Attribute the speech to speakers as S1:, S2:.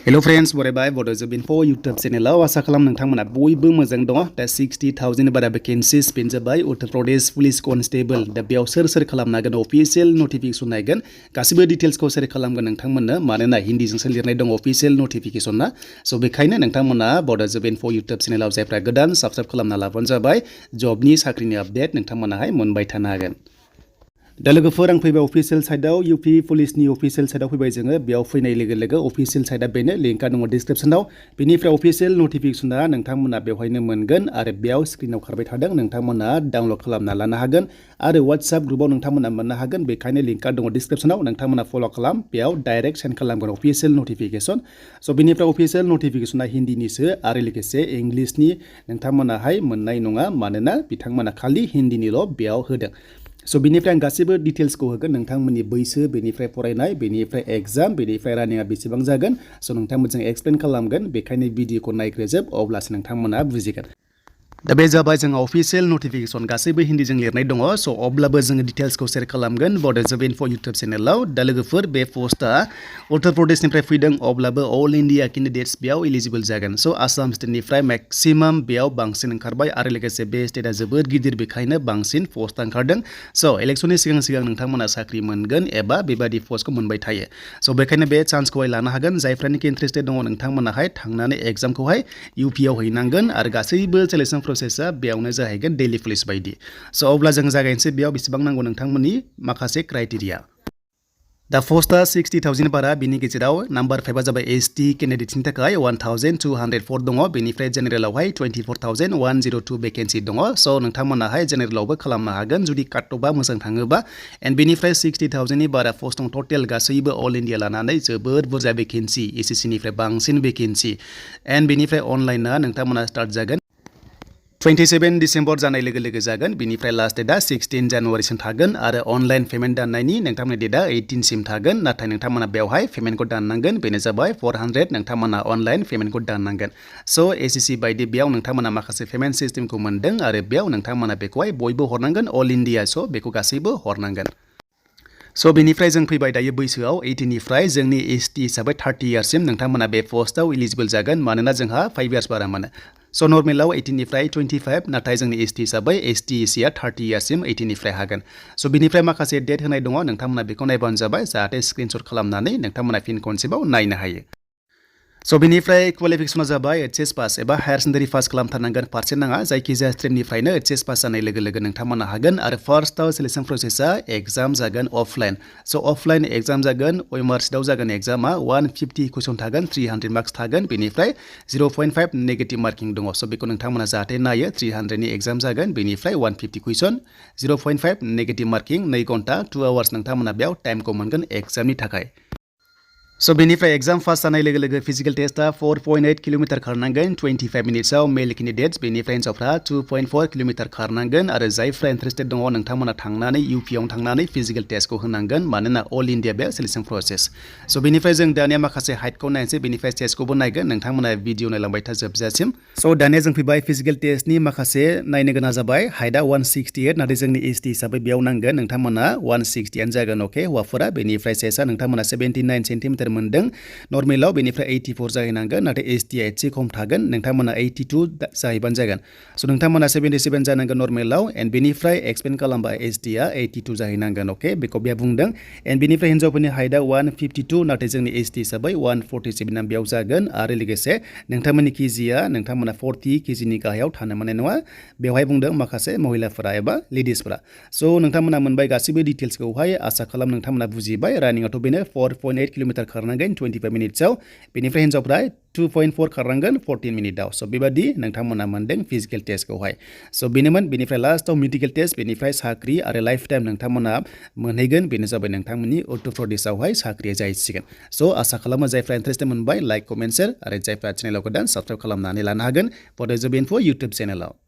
S1: Hello friends, बरायबाय Bodo Info YouTube चेनेलाव आसा खालाम नोंथांमोना बयबो मोजां दङ दा 60,000 बारा भेकेन्सिस पिन जाबाय उत्तर प्रदेश पुलिस कनस्टेबल दा बेयाव सोर खालामनो हागोन अफिशियेल नटिफिकेशन नायगोन गासिबो डिटेल्सखौ शेयार खालामगोन नोंथांमोननो मानोना हिन्दीजोंसो लिरनाय दङ अफिशियेल नटिफिकेशना स' बेखायनो नोंथांमोना Bodo Info YouTube चेनेलाव जायफ्रा गोदान साबस्क्राइब खालामना लाबानो जाबाय जबनि साख्रिनि आपडेट नोंथांमोनाहाय मोनबाय थानो हागोन दा लोगोफोर आं फैबाय अफिशियेल साइटआव यूपी पुलिसनि अफिशियेल साइटआव फैबाय जोङो बेयाव फैनाय लोगो अफिशियेल साइटआ बेनो लिंकआ दङ डिसक्रिप्शनाव बेनिफ्राय अफिशियेल नटिफिकेशना नोंथांमोना बेवहायनो मोनगोन आरो बेयाव स्क्रिनाव खारबाय थादों नोंथांमोना डाउनलड खालामना लानो हागोन आरो WhatsApp ग्रुपआव नोंथांमोना मोननो हागोन बेखायनो लिंकआ दङ डिसक्रिप्शनाव नोंथांमोना फल' खालाम बेयाव डाइरेक्ट सेन्ड खालामगोन अफिशियेल नटिफिकेशन स' बेनिफ्राय अफिशियेल नटिफिकेशना हिन्दीनिसो आरो लोगोसे इंलिशनि नोंथांमोनाहाय मोननाय नङा मानोना बिथांमोना खालि हिन्दीनिल' बेयाव होदों स' बेनिफ्राय आं गासिबो डिटेल्सखौ होगोन नोंथांमोननि बैसो बेनिफ्राय फरायनाय बेनिफ्राय एग्जाम बेनिफ्राय रानिंआ बेसेबां जागोन स' नोंथांमोनजों एक्सप्लेन खालामगोन बेखायनो भिडिअखौ नायग्रोजोब अब्लासो नोंथांमोना बुजिगोन दा बे जाबाय जोंहा अफिशियेल नटिफिकेशन गासैबो हिन्दीजों लिरनाय दङ स' अब्लाबो जोङो डिटेल्सखौ शेयार खालामगोन Bodo Info YouTube चेनेलाव दा लोगोफोर बे पस्टआ उत्तर प्रदेशनिफ्राय फैदों अब्लाबो अल इन्डिया केन्डिडेट्स बेयाव एलिजिबल जागोन स' आसाम स्टेटनिफ्राय मेक्सिमाम बेयाव बांसिन ओंखारबाय आरो लोगोसे बे स्टेटआ जोबोद गिदिर बेखायनो बांसिन पस्ट ओंखारदों स' इलेक्शननि सिगां नोंथांमोना साख्रि मोनगोन एबा बेबादि पस्टखौ मोनबाय थायो स' बेखायनो बे चान्सखौहाय लानो हागोन जायफ्रानोखि इन्ट्रेस्टेड दङ नोंथांमोनाहाय थांनानै एग्जामखौहाय यूपीआव हैनांगोन आरो गासैबो सिलेक्शन प्रसेसआ बेयावनो जाहैगोन दिल्ली पुलिस बायदि स' अब्ला जों जागायनोसै बेयाव बेसेबां नांगौ नोंथांमोननि माखासे क्राइटेरिया दा पस्टआ 60,000 बारा बिनि गेजेराव नाम्बार 5आ जाबाय एसटी केन्डिडेट्सनि थाखाय 1,204 दङ बेनिफ्राय जेनेरेलावहाय 24,102 भेकेन्सि दङ स' नोंथांमोनाहाय जेनेरेलावबो खालामनो हागोन जुदि काटअफआ मोजां थाङोबा एन्ड बेनिफ्राय 60,000नि बारा पस्ट दं टटेल गासैबो अल इन्डिया लानानै जोबोद बुरजा भेकेन्सि एसएससिनिफ्राय बांसिन भेकेन्सि एन्ड बेनिफ्राय अनलाइना नोंथांमोना स्टार्ट जागोन 27 डिसेम्बर जानाय लोगो जागोन बेनिफ्राय लास्ट डेटआ 16 जानुवारिसिम थागोन आरो अनलाइन पेमेन्ट दाननायनि नोंथांमोननि डेटआ 18 सिम थागोन नाथाय नोंथांमोना बेवहाय पेमेन्टखौ दाननांगोन बेनो जाबाय 400 नोंथांमोना अनलाइन पेमेन्टखौ दाननांगोन स' एसएससि बायदि बेयाव नोंथांमोना माखासे पेमेन्ट सिस्टेमखौ मोनदों आरो बेयाव नोंथांमोना बेखौहाय बयबो हरनांगोन अल इन्डिया स' बेखौ गासैबो हरनांगोन स' बेनिफ्राय जों फैबाय दायो बैसोआव 18निफ्राय जोंनि एसटी हिसाबै 30 इयार्ससिम नोंथांमोना बे पस्टआव एलिजिबल जागोन मानोना जोंहा 5 इयार्स बारा मोनो स' नर्मेलाव 18निफ्राय 25 नाथाय जोंनि एसटी हिसाबै एसटी एसिया 30 इयार्ससिम 18निफ्राय हागोन स' बेनिफ्राय माखासे डेट होनाय दङ नोंथांमोना बेखौ नायबानो जाबाय जाहाथे स्क्रिनशट खालामनानै नोंथांमोना फिन खनसेबाव नायनो हायो स' बेनिफ्राय क्वालिफिकेसना जाबाय एचएस पास एबा हायार सेकेन्डारि पास खालामथारनांगोन पार्सेन्ट नाङा जायखिजाया स्ट्रिमनिफ्रायनो एचएस पास जानाय लोगो नोंथांमोना हागोन आरो फार्स्टआव सिलेक्शन प्रसेसआ एग्जाम जागोन अफलाइन स' अफलाइन एग्जाम जागोन वेमार सिटआव जागोन एग्जामा 150 कुइसन थागोन 300 मार्क्स थागोन बेनिफ्राय 0.5 नेगेटिभ मार्किं दङ स' बेखौ नोंथांमोना जाहाथे नायो 300नि एग्जाम जागोन बेनिफ्राय 150 कुइसन 0.5 नेगेटिभ मार्किं 2 घन्टा 2 आवार्स नोंथांमोना बेयाव टाइमखौ मोनगोन एग्जामनि थाखाय स' बेनिफ्राय एग्जाम पास जानाय लोगो फिजिकेल टेस्टआ 4.8 किल'मिटार खारनांगोन 25 मिनिट्सआव मेल केन्डिडेट्स बेनिफ्राय हिन्जावफ्रा 2.4 किल'मिटार खारनांगोन आरो जायफ्रा इन्ट्रेस्टेड दङ नोंथांमोना थांनानै यूपीआव थांनानै फिजिकेल टेस्टखौ होनांगोन मानोना अल इन्डिया बे सिलेक्शन प्रसेस स' बेनिफ्राय जों दानिया माखासे हाइटखौ नायनोसै बेनिफ्राय चेस्टखौबो नायगोन नोंथांमोना भिडिअ नायलांबाय था जोबजासिम स' दानिया जों फैबाय फिजिकेल टेस्टनि माखासे नायनो गोनां जाबाय हाइटआ 168 नाथाय जोंनि एसटी हिसाबै बेयाव नांगोन नोंथांमोना 160 जागोन अके हौवाफोरा बेनिफ्राय चेस्टआ नोंथांमोना 79 सेन्टिमिटार मोनदों नर्मेलाव बेनिफ्राय 84 जाहैनांगोन नाथाय एसटीआ एसे खम थागोन नोंथांमोना 82 जाहैबानो जागोन स' नोंथांमोना 77 जानांगोन नर्मेलाव एन्ड बेनिफ्राय एक्सपेन्ड खालामबा एसटीआ 82 जाहैनांगोन अके बेखौ बेयाव बुंदों एन्ड बेनिफ्राय हिन्जावफोरनि हाइटआ 152 नाथाय जोंनि एसटी हिसाबै 147 बेयाव जागोन आरो लोगोसे नोंथांमोननि केजिआ नोंथांमोना 40 केजिनि गाहायाव थानो मोननाय नङा बेवहाय बुंदों माखासे महिलाफोरा एबा लेडिसफोरा स' नोंथांमोना मोनबाय गासैबो डिटेल्सखौहाय आसा खालाम नोंथांमोना बुजिबाय रानिंआथ' बेनो 4.8 किल'मिटार खारनांगोन 25 मिनिट्सआव बेनिफ्राय हिन्जावफ्रा 2.4 खारनांगोन 14 मिनिटआव स' बेबादि नोंथांमोना मोनदों फिजिकेल टेस्टखौहाय स' बेनोमोन बेनिफ्राय लास्टआव मेडिकेल टेस्ट बेनिफ्राय साख्रि आरो लाइफ टाइम नोंथांमोना मोनहैगोन बेनो जाबाय नोंथांमोननि उत्तर प्रदेशआवहाय साख्रिया जाहैसिगोन स' आसा खालामो जायफ्रा इन्ट्रेस्टेड मोनबाय लाइक कमेन्ट शेयार आरो जायफ्रा चेनेलाव गोदान साबस्क्राइब खालामनानै लानो हागोन Bodo Info YouTube चेनेलाव